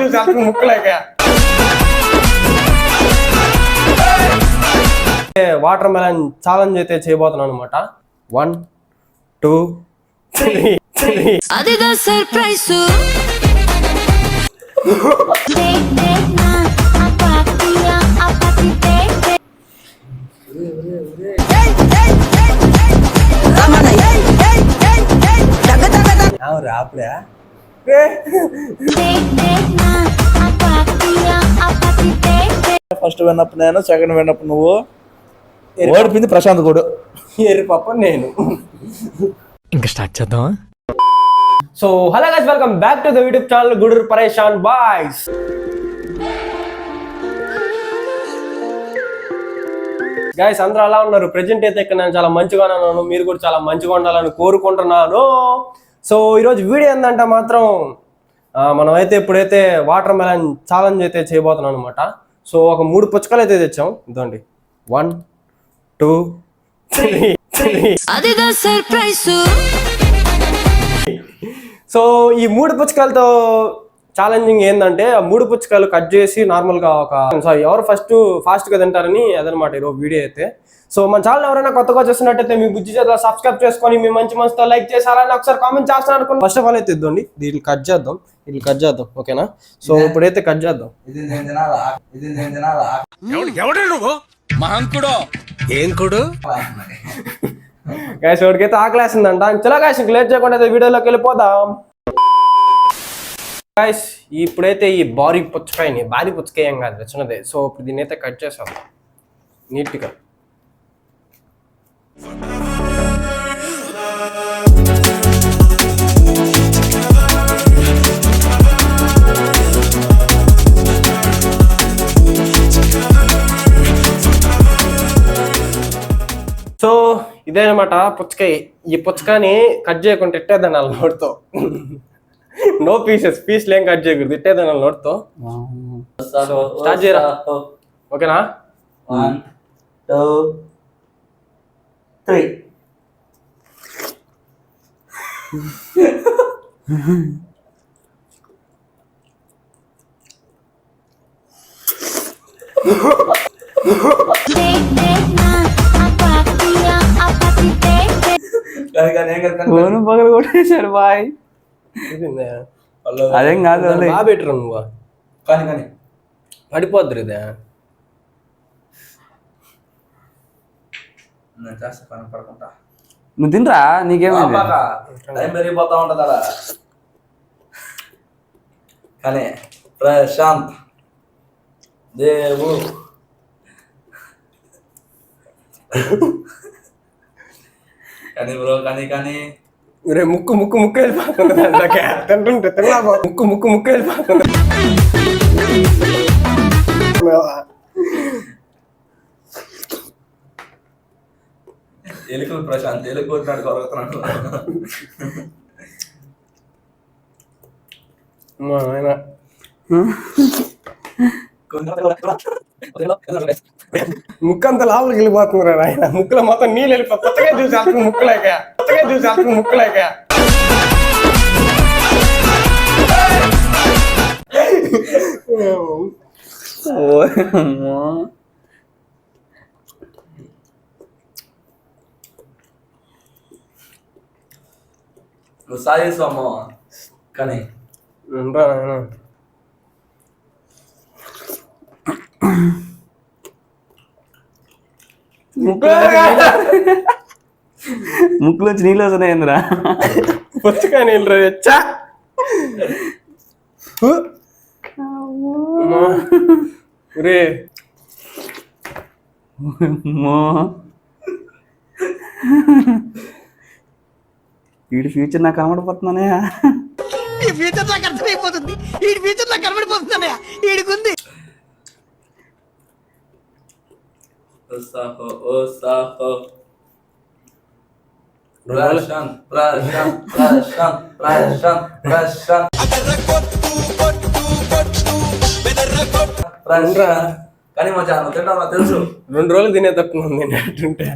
చూసి ముక్కలేక water melon challenge అయితే చేయబోతున్నాను అనమాట. 1 2 3 అదిదా సర్ప్రైజ్ అప్పుడే ఫస్ట్ విన్నప్పుడు నేను, సెకండ్ విన్నప్పుడు నువ్వు, ఓడిపోయింది ప్రశాంత్ కూడా. ఎర్రి పప్ప నేను. ఇంకా స్టార్ట్ చేద్దామా? So hello guys, welcome back to the YouTube channel Gudur పరేషాన్ బాయ్స్. గైస్ అందరూ అలా ఉన్నారు? ప్రెజెంట్ అయితే ఇక్కడ నేను చాలా మంచిగా ఉన్నాను, మీరు కూడా చాలా మంచిగా ఉండాలని కోరుకుంటున్నాను. సో ఈరోజు వీడియో ఏంటంటే మాత్రం మనం అయితే ఇప్పుడైతే వాటర్ మెలన్ ఛాలెంజ్ అయితే చేయబోతున్నాం అనమాట. సో ఒక 3 పుచ్చకాయలు అయితే తెచ్చాం. ఇదండి 1 2 3 అదిదా సర్ప్రైజ్. సో ఈ 3 పుచ్చకాయలతో ఛాలెంజింగ్ ఏంటంటే, ఆ 3 పుచ్చకాయలు కట్ చేసి నార్మల్గా ఎవరు ఫాస్ట్గా తింటారని అదనమాట ఈరోజు వీడియో అయితే. సో మన ఛానల్ ఎవరైనా కొత్తగా చూస్తున్నట్టయితే మీ బుజ్జి చేత సబ్స్క్రైబ్ చేసుకొని మీ మంచితో లైక్ చేసారని ఒకసారి కామెంట్ చేస్తాను అనుకోండి. ఫస్ట్ ఆఫ్ ఆల్ అయితే ఇద్దండి, దీన్ని కట్ చేద్దాం, ఓకేనా? సో ఇప్పుడైతే కట్ చేద్దాం. గైస్ వాడికైతే ఆకలేసిందంట. చలో గైస్ ఇంక లేట్ చేయకుండా వీడియోలోకి వెళ్ళిపోదాం. గైస్ ఇప్పుడైతే ఈ భారీ పుచ్చకాయ ఏం కాదు, చిన్నదే. సో ఇప్పుడు దీన్ని అయితే కట్ చేసాం నీట్గా. సో ఇదేనమాట పుచ్చకాయ. ఈ పుచ్చకాయని కట్ చేయకుండా ఇట్టేద్దాం వాళ్ళ నోటితో. నో పీస్లు ఏం కట్ చేయకూడదు, ఇట్టేద్దాం వాళ్ళ నోటితో. స్టార్ట్ చేయరా, ఓకేనా? 1 2 3 పగలు కొట్టేశారు బాయ్. అదేం కాదు, బాగా బెటర్ నువ్వు కానీ పడిపోద్దు ఇదే. పడుకుంటా, నువ్వు తినరా, నీకేమైంది? టైం పెరిగిపోతా ఉంటది అలా. కానీ ప్రశాంత్ దేవు కానీ బ్రో కానీ రే ముక్కు వెళ్ళిపోతుంది. తింటుంటే తిన్నా ముక్కు వెళ్ళిపోతుంది. ఎలుకలు ప్రశాంత్ ఎలుకొట్టినాడు కొరగతున్నాడు. ముక్కంతా లోపలికి వెళ్ళిపోతుంది ఆయన. ముక్కులో మొత్తం నీళ్ళు వెళ్ళిపోయి కొత్తగా చూసి ముక్కులేక. నువ్వు సాయేస్తామో కానీ ముక్కులోంచి నీళ్ళు వస్తున్నాయిందిరా. పుచ్చకాయ నీళ్ళు వచ్చా రే. వీడి ఫ్యూచర్ నాకు కనబడిపోతున్నానే. ఈ ఫ్యూచర్ నాకు అర్థమైపోతుంది, ఈ ఫ్యూచర్ నాకు కనబడిపోతున్నాయా ఈడికుంది. కానీ మా చాలా తింటా తెలుసు. 2 రోజులు తినే తక్కువ ఉంది నేనంటుంటే.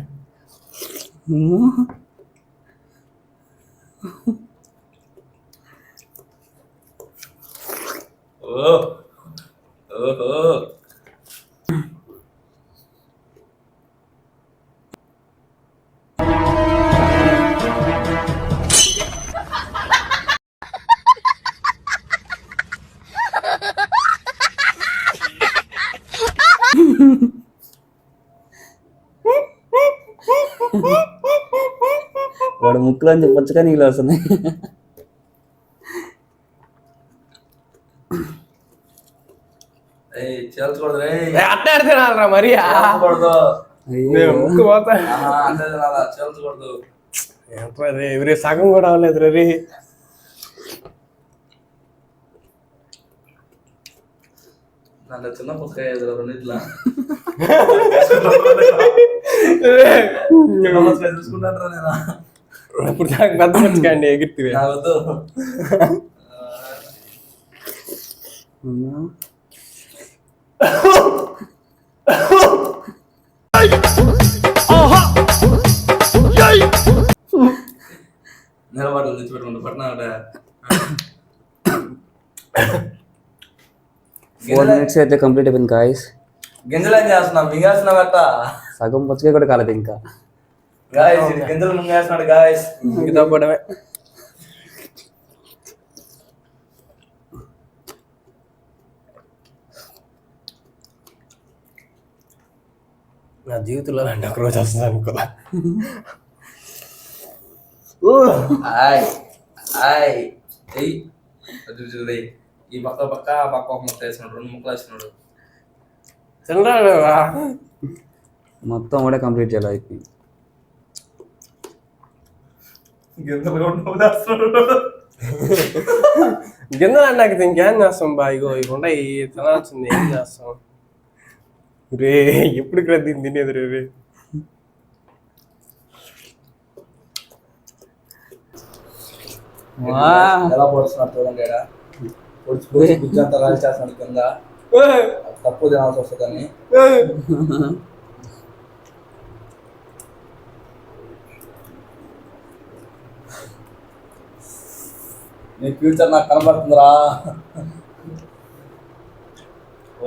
ఓ ఓహో వాడు ముక్కులో నుంచి పుచ్చగా నీళ్ళు వస్తున్నాయి. చేల్చకూడదు రే అట్టే తినాలరా మరి చేల్చకూడదు ముక్కు పోతా అంటే తినాలా చేల్చకూడదు ఎవరి సగం కూడా అవ్వలేదు రీ. దాంట్లో చిన్న పుస్తకాయ రెండిట్లా చూసుకుంటాను నేను ఇప్పుడు నాకు పెద్ద పుచ్చకాయండి ఎగిరితివి. నా వద్దు నిలబడి తెచ్చిపెట్టుకుంటా పట్టినా 4 minutes అయితే కంప్లీట్ అయిపోయింది గాయస్. గింజలు ఏం చేస్తున్నావు మింగేస్తున్నావు అట్ట సగం పుచ్చకాయ కూడా కాలేదు ఇంకా. గాయస్ గింజలు మింగేస్తున్నాడు గాయస్ మిగతా పడమే. నా జీవితంలో అంటే ఒక రోజు వస్తుంది అనుకోలే. ఆయ్ ఆయ్ ఎయ్ అది ఈ పక్క పక్క ఆ పక్క ఒక ముక్క వేసినాడు 2 ముక్కలు వేసినాడు తిన్నాడురా మొత్తం కూడా కంప్లీట్ చేయాలి అయిపోయింది. గింజలు కూడా నవ్వుతాడు గింజలు అన్నాక ఇంకేం చేస్తాం బా. ఇగో ఇకుండా తినాల్సింది ఏం చేస్తాం రే. ఎప్పుడు ఇక్కడ తినేది రే. ఎలా పొడుస్తున్నాడు చూడండి పొడిచి గుజ్జంతా రాజు చేస్తున్నాడు కింద తక్కువ తినాల్సి వస్తుందని. నీ ఫ్యూచర్ నాకు కనబడుతుందిరా.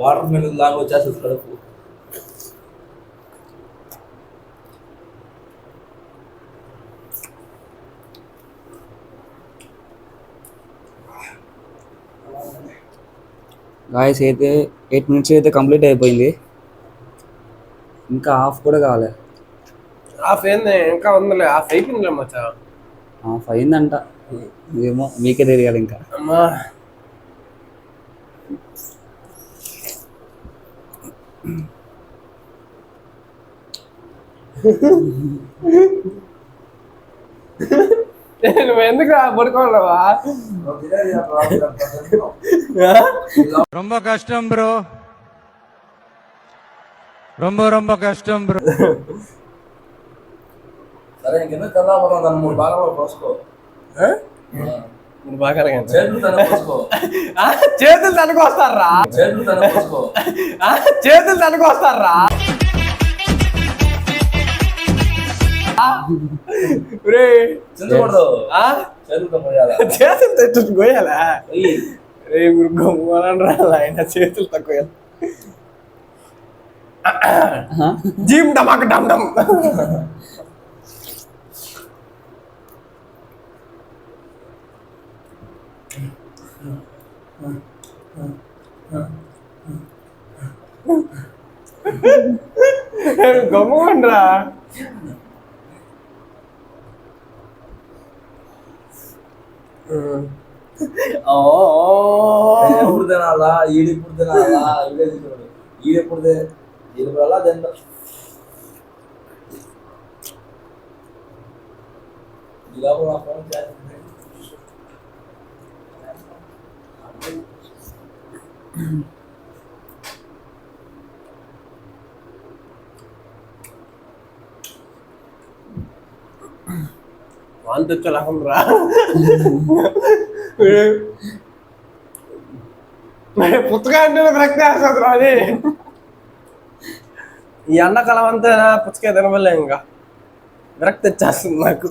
వాటర్ మిలన్ లాగా వచ్చేస్తుంది కడుపు. గాయస్ అయితే 8 minutes అయితే కంప్లీట్ అయిపోయింది. ఇంకా హాఫ్ కూడా కావాలి. హాఫ్ ఏంది ఇంకా ఉందిలే. హాఫ్ అయిపోయిందిలే మచ్చా. హాఫ్ అయిందంట. ఏమో మీకే తెలియాలి ఇంకా. అమ్మా నువ్వు ఎందుకు పడుకోవాలవా? ரொம்ப கஷ்டம் ப்ரோ ரொம்ப కష్టం బ్రో. సరే ఇంకెందుకు తెల్లబోతాం దాన్ని 3 భాగాలు పోసుకో. బాగా చేతులు తన పోసుకో. చేతులు తనకొస్తారా? చేతులు తన పోసుకో. చేతులు తనకొస్తారా? చింతకూడదు చేతులతో పోయాలా? చేతులు తెచ్చుకు పోయాలా? ఆయన చేతులు తక్కువ జీమ్ డమాక్ డమ్ డమ్. గమ్ముండ్రా. ఎప్పుడు తినాలా ఈడెప్పుడు తినాలా ఇదే చూడు ఈడెప్పుడు ఈడెప్పుడల్లా తింటా ఇలా ఫోన్ చేస్తుంది. వాంతి వచ్చేలాగా రా. పుచ్చకాయ అంటే రక్త వేస్తుంది అది. ఈ ఎండాకాలం అంతా పుచ్చకాయ తినవలే ఇంకా విరక్తి వచ్చేస్తుంది నాకు.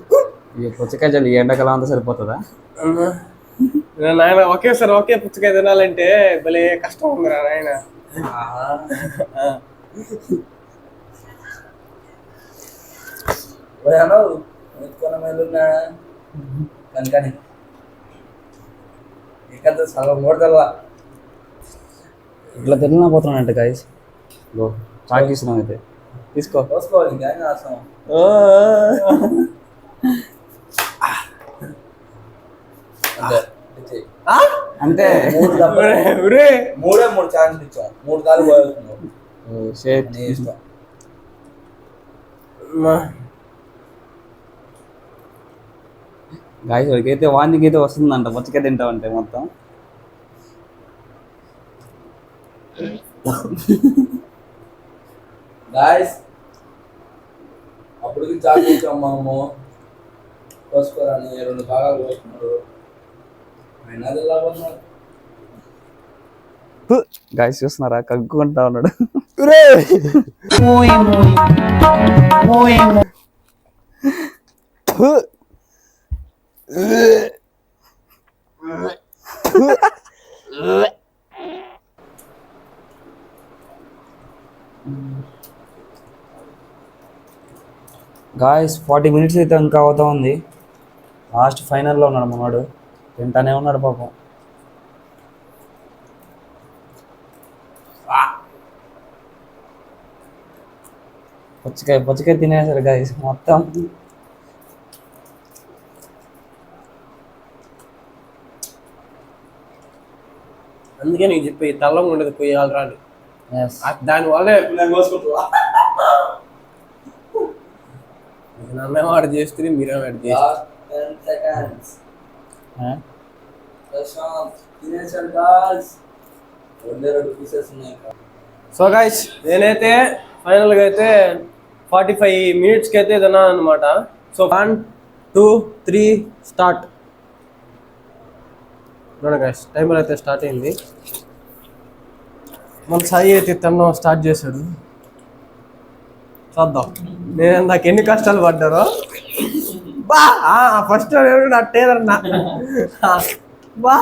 పుచ్చకాయ జల్లి ఎండాకాలం అంతా సరిపోతుందా? నాయన ఒకేసారి ఒకే పుచ్చకాయ తినాలంటే భలే కష్టం ఉందిరా నాయన. కనుకని ఇకంత సగం మూడదల్లా ఇట్లా తిన్నా పోతున్నానంట గాయస్. స్టార్ట్ చేసినాం అయితే తీసుకో. పోసుకోవాలి ఇంకా అవసరం. అంతే. మూడే 3 ఛాన్స్ ఇచ్చాం. 3 సార్లు పోయేస్తున్నావు. నీ ఇష్టం. గాయస్ వాడికైతే వాంతికి అయితే వస్తుందంట పుచ్చకాయ తింటామంటే మొత్తం. గాయస్ అప్పటికి చాట్ ఇచ్చాం మనము. పోసుకోరాని 2 భాగాలు పోసుకున్నాడు. అయినా లాభన్నారు. గాయస్ చూస్తున్నారా కగ్గుకుంటా ఉన్నాడు. గాయస్ 40 మినిట్స్ అయితే ఇంకా అవుతా ఉంది. లాస్ట్ ఫైనల్లో ఉన్నాడు మనవాడు. తింటానే ఉన్నాడు పాపం. పుచ్చకాయ తినేసాడు గాయస్ మొత్తం. అందుకే నీకు చెప్పి తెల్లంగా ఉండేది పోయాలి రాని. దాని వల్లే నన్నే వాడు చేస్తే మీరే వాడు చేస్తారు. సో గైస్ నేనైతే ఫైనల్గా అయితే 45 మినిట్స్కి అయితే తిన్నాను అనమాట. So 1 2 3 start. గైస్ టైమర్ అయితే స్టార్ట్ అయింది. మన సాయి అయితే తినడం స్టార్ట్ చేశాడు. చూద్దాం నేను నాకు ఎన్ని కష్టాలు పడ్డారో. బా ఫస్ట్ అట్టేదన్నా బా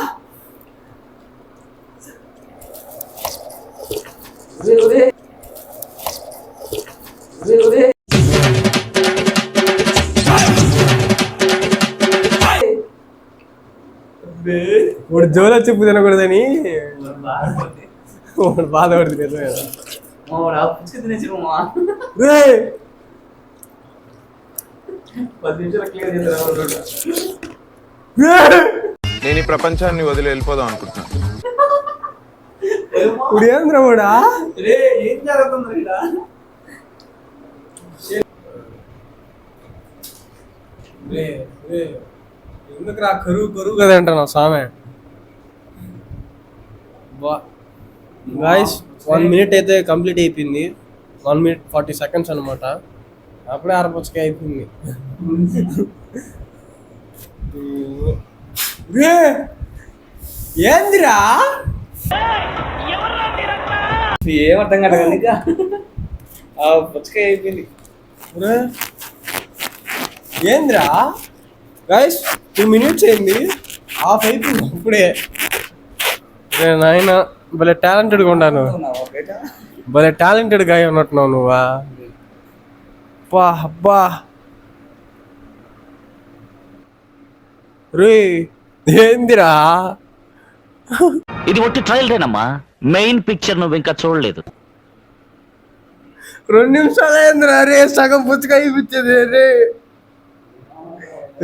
వాడు జోలో చెప్పు తినకూడదని వాడు బాధపడుతుంది కదా. నేను ఈ ప్రపంచాన్ని వదిలి వెళ్ళిపోదాం అనుకుంటున్నాను. ఇప్పుడు ఏంద్రా వాడా ఏం జరుగుతుంది? ఎందుకు రా కరువు కదా అంటాను స్వామి. గాయస్ 1 మినిట్ అయితే కంప్లీట్ అయిపోయింది. 1 minute 40 seconds అనమాట. అప్పుడే అరపుచ్చకాయ అయిపోయింది. ఏందిరా ఏమర్థం కాదు. పుచ్చకాయ అయిపోయింది. ఏందిరా గాయస్ 2 minutes అయింది. హాఫ్ అయిపోయింది ఇప్పుడే. నాయన భలే టాలెంటెడ్గా ఉన్నాను. భలే టాలెంటెడ్గా ఉన్నట్టున్నావు నువ్వా. అబ్బా రే ఏందిరా ఇది ఒట్టి ట్రయల్ రేనమ్మా. మెయిన్ పిక్చర్ నువ్వు ఇంకా చూడలేదు. 2 నిమిషాలు అయిందిరా రే సగం పుచ్చకాయ ఇప్పించేది రే.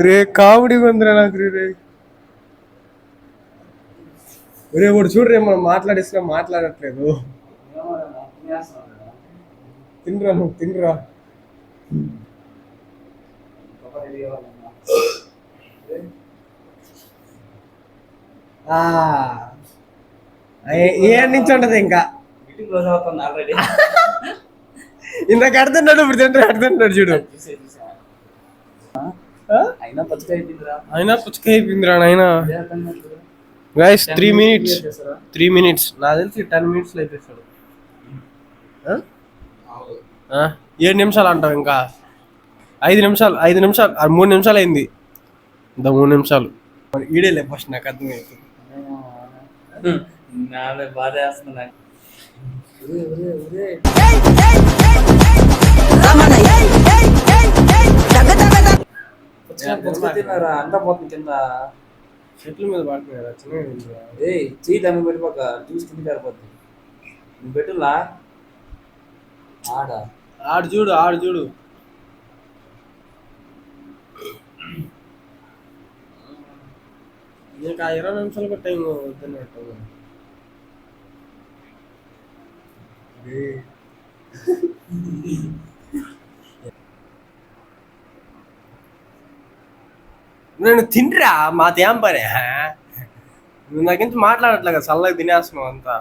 రే కామెడీ ఉందిరా నాకు రే. రే వాడు చూడరే మనం మాట్లాడిస్తున్నా మాట్లాడట్లేదు. తినరా నువ్వు తినరా. ఏ నుంచి ఉంటది ఇంకా ఇందాక అడుతున్నాడు ఇప్పుడు తింటాడు అడుతున్నాడు చూడు. అయినా పుచ్చకాయ అయిపోయిందిరా నాయన. గైస్ 3 minutes నాకు తెలిసి 10 minutes అయిపోతాడు. 7 నిమిషాలు అంటావు ఇంకా 5 నిమిషాలు 3 నిమిషాలు అయింది. 3 నిమిషాలు ఈడేలే ఫస్ట్ నాకు అర్థమైంది. నాలో బాధ వేస్తుంది నాకు. తిన్నారా అంతా పోతుంది కింద. చెట్ల మీద పడుతున్నాయి కదా చిన్నగా. చెయ్యి దాన్ని పెట్టిపోక జ్యూస్ కింద కారిపోద్ది. నువ్వు పెట్టులా ఆడు చూడు నీకు ఆ 20 నిమిషాలకు టైం వద్దన్నట్టు. నేను తిండ్రా మాది ఏం పనే నువ్వు నాకు నుంచి మాట్లాడట్లే కదా, చల్లగా తినేస్తున్నావు అంతా.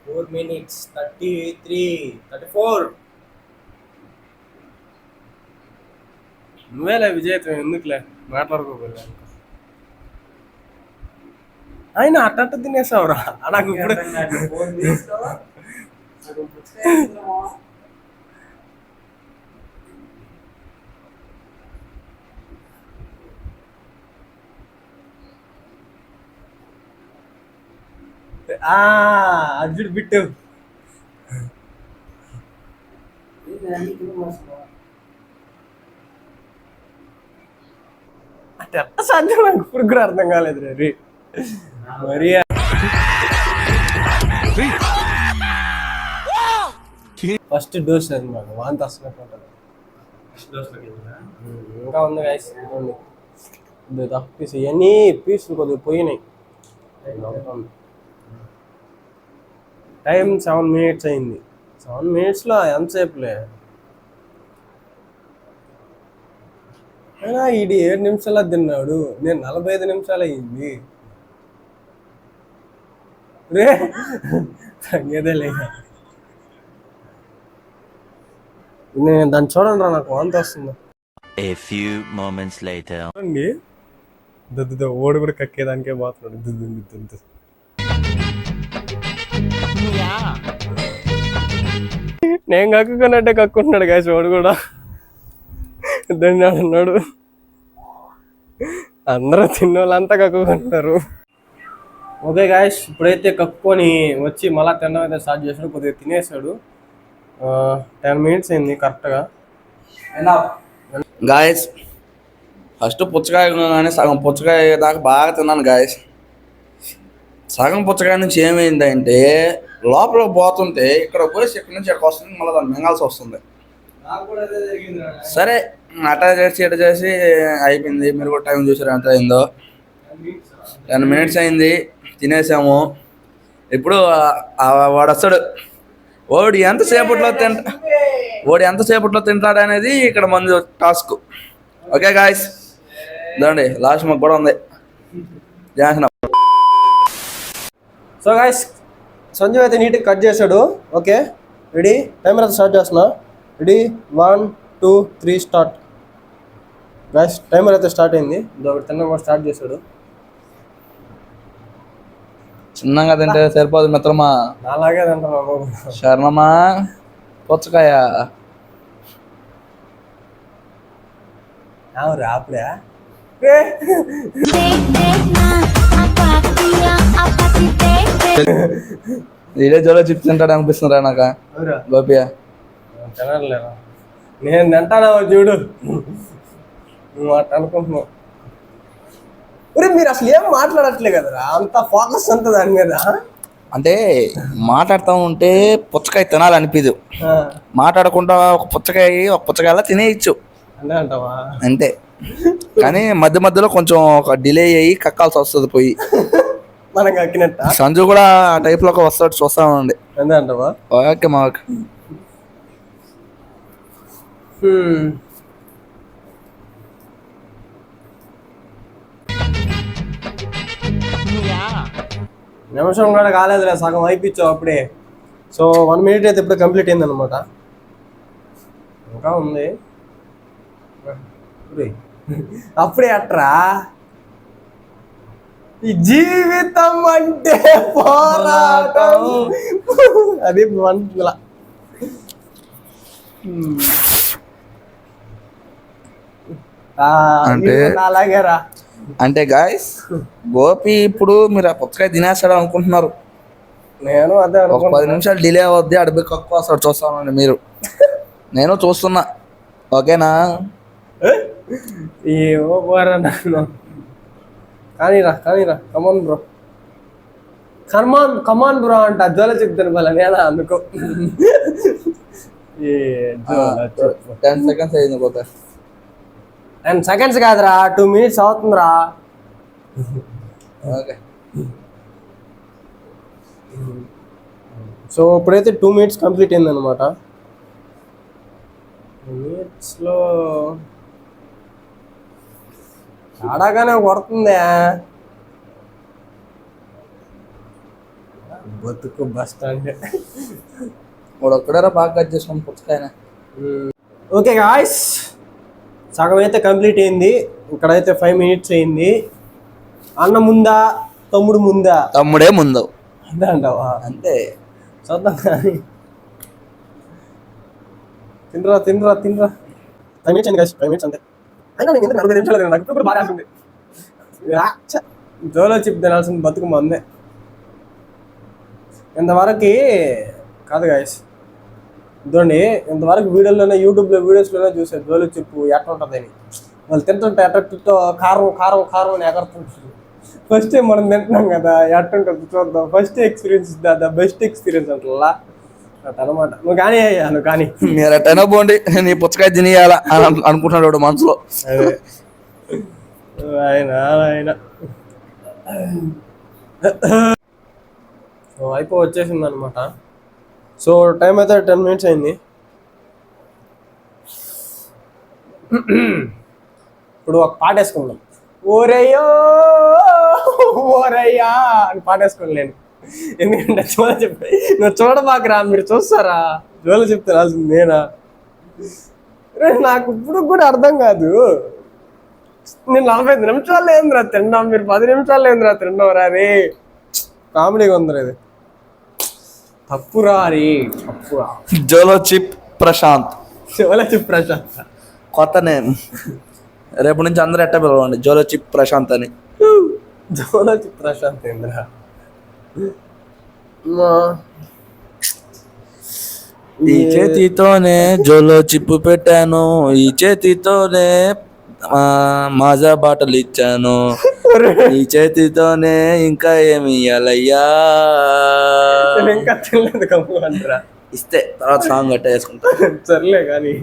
Four minutes 33-34. నువ్వేలే విజయత్వం, ఎందుకులే మాట్లాడుకోగలే. ఆయన అట్ట తినేసావురా నాకు ఇప్పుడు. అర్జుడు బిట్టు అట్ట సాధ్యం నాకు ఇప్పుడు కూడా అర్థం కాలేదు రే మరి. ఫస్ట్ డోస్ అది మాకు వాంతి వస్తున్నట్టు ఉంటుంది. ఇంకా ఉంది గైస్, తక్కువ పీస్ ఇవన్నీ పీసులు కొద్దిగా పోయినాయి. టైం 7 minutes అయింది. 7 minutesలో ఎంతసేపులే అయినా ఇది 7 నిమిషాలు తిన్నాడు, నేను 45 నిమిషాలు అయింది రే. తగ్గేదేలే, నేను దాన్ని చూడండి రా, నాకు వాంతి వస్తుంది. A few moments later. చూడండి దుద్దు ఓడి కూడా కక్కేదానికే పోతున్నాడు. దుద్దు నేను కక్కుకున్నట్టే కక్కుంటున్నాడు గాయస్, వాడు కూడా దండాడు అన్నాడు. అందరూ తిన్నోళ్ళంతా కక్కుకుంటున్నారు. ఓకే గాయస్, ఇప్పుడైతే కక్కుకొని వచ్చి మళ్ళీ తినడం అయితే స్టార్ట్ చేశాడు. కొద్దిగా తినేసాడు. 10 minutes అయింది కరెక్ట్గా. గాయస్ ఫస్ట్ పుచ్చకాయ కానీ సగం పుచ్చకాయ దాకా బాగా తిన్నాను గాయస్. సగం పుచ్చకాయ నుంచి ఏమైందంటే లోపల పోతుంటే ఇక్కడ పోసి ఇక్కడ నుంచి ఎక్కడికి వస్తుంది, మళ్ళీ దాన్ని మింగాల్సి వస్తుంది. సరే అటా చేసి ఇట చేసి అయిపోయింది. మీరు కూడా టైం చూసారు ఎంత అయిందో. 10 minutes అయింది, తినేసాము. ఇప్పుడు వాడు వస్తాడు. వాడు ఎంతసేపట్లో తింటాడు అనేది ఇక్కడ మంది టాస్క్. ఓకే గాయస్, ఇదండి లాస్ట్ మాకు కూడా ఉంది. సో గాయస్, సంజయ్ అయితే నీట్గా కట్ చేశాడు. ఓకే రెడీ, టైమర్ అయితే స్టార్ట్ చేస్తున్నా. Ready 1 2 3 start. గాయస్ టైమర్ అయితే స్టార్ట్ అయింది. ఒకటి తిన్న కూడా స్టార్ట్ చేశాడు. చిన్నగా తింటే సరిపోదు మిత్రమా, అలాగే తింటాను శరణమా. పుచ్చకాయ అప్పుడే ఇదే జోలో చిప్స్ తింటాడు అనిపిస్తుందా నాకు గోపియా. తినలేరా, నేను తింటానా చూడు, నువ్వు అట్ట అనుకుంటున్నావు. మీరు అసలు ఏం మాట్లాడట్లే కదరా, అంత ఫోకస్ అంతా దాని మీద. అంటే మాట్లాడుతూ ఉంటే పుచ్చకాయ తినాలనిపించదు, మాట్లాడకుండా ఒక పుచ్చకాయలా తినేయచ్చు అంటావా అంతే. కానీ మధ్య మధ్యలో కొంచెం ఒక డిలే అయ్యి కక్కాల్సి వస్తుంది పోయి. మనం కక్కినట్ట సంజు కూడా ఆ టైప్ లో వస్తాడు, చూస్తామండి అంతే అంటావా. ఓకే మా ఓకే. నిమిషం కూడా కాలేదులే, సగం అయిపించావు అప్పుడే. సో 1 minute అయితే ఇప్పుడు కంప్లీట్ అయిందనమాట. ఇంకా ఉంది అప్పుడే అట్రా. ఈ జీవితం అంటే పోరాటం, అది మనలా. అంటే అలాగే రా. అంటే గాయస్ గోపి ఇప్పుడు మీరు ఆ పుచ్చకాయ తినేస్తాడు అనుకుంటున్నారు. నేను అదే ఒక 10 నిమిషాలు డిలే అవుద్ది, అడిపి కక్కు వస్తాడు చూస్తామండి మీరు. నేను చూస్తున్నా, ఓకేనా? ఏమో పోరా నన్ను. కానీరా కమాన్ బ్రో, కమాన్ బ్రో అంట. జోల చెప్తాను మళ్ళీ నేనా అందుకో. 10 seconds అయింది పోతే. 10 seconds కాదురా, 2 minutes అవుతుందిరా. ఓకే, సో ఇప్పుడైతే 2 minutes కంప్లీట్ అయిందనమాట. 2 minutesలో ఆడాగానే కొడుతుందే. బతుకు బస్ స్టాండ్. ఇప్పుడు ఒక్కడారా బాగా కట్ చేసుకుని పుచ్చకాయన. ఓకే గాయ్స్, సగం అయితే కంప్లీట్ అయింది. ఇక్కడైతే 5 minutes అయింది. అన్న ముందా తమ్ముడు ముందా? తమ్ముడే ముందు అంతే అంటావా? అంతే. చూద్దాం కానీ. తినరా 5 minutes అండి గాయ్స్, 5 minutes అంతే. అయినా నేను ఎందుకు 40 నిమిషాలు నాకు ఇప్పుడు బాగా వస్తుంది. జోలో చిప్ తినాల్సింది బతుకు మందే. ఇంతవరకు కాదు గాయస్, ఇదండి ఇంతవరకు వీడియోలోనే యూట్యూబ్లో వీడియోస్లోనే చూసాను జోలో చిప్పు ఎట్లా ఉంటుందని. వాళ్ళు తింటుంటే ఎట్ట కారం అని ఎగరుతుంటుంది. ఫస్ట్ టైం మనం తింటున్నాం కదా, ఎట్టుంటుంది చూద్దాం. First experience the best experience అంటలా అనమాట. నువ్వు కానీ అయ్యా, నువ్వు కానీ మీరు ఎట్టైనా పోండి, నీ పుచ్చకాయ తినేయాలా అని అనుకుంటున్నాడు మనసులో. అదే ఆయన వచ్చేసింది అనమాట. సో టైం అయితే 10 minutes అయింది. ఇప్పుడు ఒక పాట వేసుకుందాం. ఓరయ్యో ఓరయ్యా అని పాట వేసుకోండి. నేను ఎందుకంటే జోల చెప్పి నువ్వు చూడబాకరా, మీరు చూస్తారా? జోల చెప్తే రాల్సింది నేనా? నాకు ఇప్పుడు కూడా అర్థం కాదు. నేను 45 నిమిషాలు ఏందిరా తిన్నాం, మీరు 10 నిమిషాలు ఏందిరా తిన్నాం రా. రే కామెడీగా ఉందిరా ఇది. తప్పురా రే, తప్పురా. జోలో చిప్ ప్రశాంత్, జోల చిప్ ప్రశాంత్ కొత్త నేమ్. రేపు నుంచి అందరూ ఎట్ట పిలవండి, జోలో చిప్ ప్రశాంత్ అని. జోల చిప్ ప్రశాంత్ ఏంద్రా? ఈ చేతితోనే జోలో చిప్పు పెట్టాను, ఈ చేతితోనే మాజా బాటలు ఇచ్చాను, ఈ చేతితోనే ఇంకా ఏమి ఇయ్యాలయ్యా. ఇంకా తినలేదు కమ్ము అంటారా? ఇస్తే తర్వాత సాంగ్ గట్ట వేసుకుంటా. సర్లే కానీ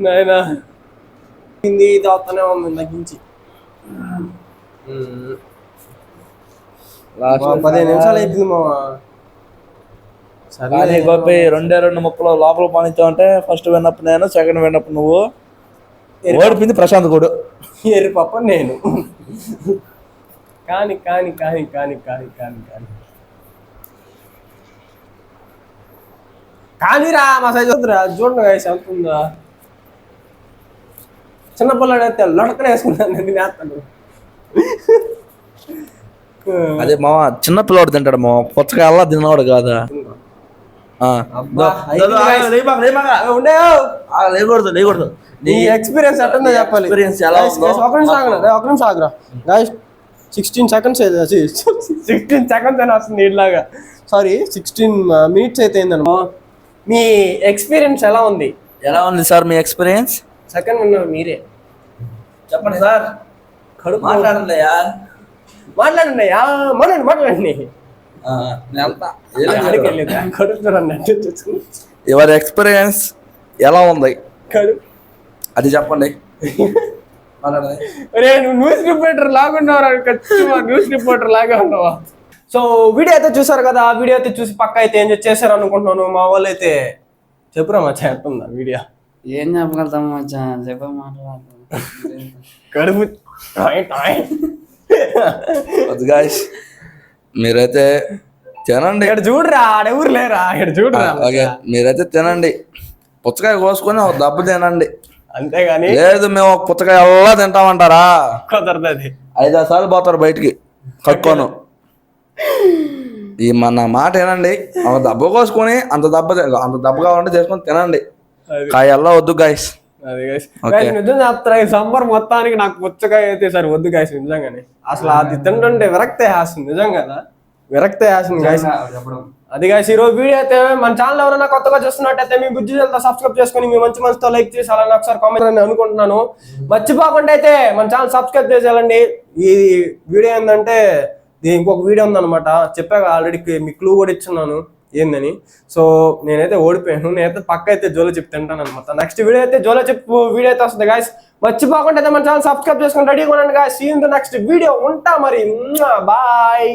నాయనా హిందీ తాగుతానే ఉంది తగ్గించి. 15 నిమిషాలు అయిపోయింది మావా. కానీ గోపి 2 ముక్కలు లోపల పానించావు అంటే ఫస్ట్ విన్నప్పుడు నేను, సెకండ్ విన్నప్పుడు నువ్వు, ఓడిపోయింది ప్రశాంత్ కూడా. ఎర్రి పప్ప నేను. కానీ కానీ కానీ కానీ కానీ కానీ కానీ కానీరా మా సైజ్ వద్దురా. చూడండి గాయస్ ఎంత ఉందా. చిన్నపిల్లడు అయితే లొడకనే వేసుకున్నాను నేను వేస్తాను. అదే మామ చిన్న పిల్లవాడు తింటాడు మామ, పుచ్చకాయ అల్లా తిన్నవాడు కాదా. లేకూడదు. నీ ఎక్స్పీరియన్స్ ఎట్టుందో చెప్పాలి. ఒక నిమిషం ఆగరా గాయస్. 16 seconds 16 seconds అని వస్తుంది ఇట్లాగా. సారీ 16 minutes అయితే అయిందన్నమా. మీ ఎక్స్పీరియన్స్ ఎలా ఉంది సార్ మీ ఎక్స్పీరియన్స్? సెకండ్ విన్నారు మీరే, చెప్పండి సార్. కడుపు మాట్లాడండి మాట్లాడండి. కడుపు అన్నట్టు యువర్ ఎక్స్పీరియన్స్ ఎలా ఉంది కడుపు అది చెప్పండి. అరే నువ్వు న్యూస్ రిపోర్టర్ లాగా ఉన్నావురా, ఖచ్చితంగా న్యూస్ రిపోర్టర్ లాగా ఉన్నావా. సో వీడియో అయితే చూసారు కదా, వీడియో అయితే చూసి పక్క అయితే ఎంజాయ్ చేశారు అనుకుంటున్నాను. మా వాళ్ళు అయితే చెప్పురా మచ్చా ఎట్టుందా వీడియో? ఏం చెప్పగలుగుతాం మచ్చా, చెప్ప కడుపు గాయ్స్ మీరైతే తినండి. ఇక్కడ చూడరా, ఆడెవరు లేరా, ఇక్కడ చూడరా. మీరైతే తినండి, పుచ్చకాయ కోసుకొని ఒక దెబ్బ తినండి. అంతేగాని లేదు మేము ఒక పుచ్చకాయ అల్లా తింటామంటారా? కుదరదు. అది 5-6 సార్లు పోతారు బయటికి కట్టుకోను. ఈ మన మాట ఏనండి, ఒక దెబ్బ కోసుకొని అంత దెబ్బ కావాలంటే చేసుకొని తినండి. కాయ అల్లా వద్దు గాయస్. అది guys. Okay. Guys, నిజం చెప్తారా ఈ సమ్మర్ మొత్తానికి నాకు పుచ్చకాయ అయితే సరే వద్దు గాయస్ నిజంగానే అసలు అది తింటుంటే విరక్తే వేస్తుంది నిజంగా విరక్తే వేస్తుంది గాయస్ అది గాయస్ ఈ రోజు వీడియో అయితే మన ఛానల్ ఎవరైనా కొత్తగా చూస్తున్నట్టయితే మీ బుజ్జి ఛానల్ సబ్స్క్రైబ్ చేసుకుని మీ మంచి మనసుతో లైక్ చేసి అలానే ఒకసారి కామెంట్ అని అనుకుంటున్నాను మర్చిపోకుండా అయితే మన ఛానల్ సబ్స్క్రైబ్ చేసేయాలండి ఈ వీడియో ఏంటంటే ఇంకొక వీడియో ఉందన్నమాట చెప్పాక ఆల్రెడీ మీకు క్లూ కూడా ఇచ్చున్నాను ఏందని సో నేనైతే ఓడిపోయాను నేనైతే పక్క అయితే జోలో చెప్పి తింటాను అనమాట నెక్స్ట్ వీడియో అయితే జోలో చెప్పు వీడియో అయితే వస్తుంది గాయస్ మర్చిపోకుండా అయితే మన ఛానల్ సబ్స్క్రైబ్ చేసుకుని రెడీగా ఉండండి guys see in the next video ఉంటా మరి బాయ్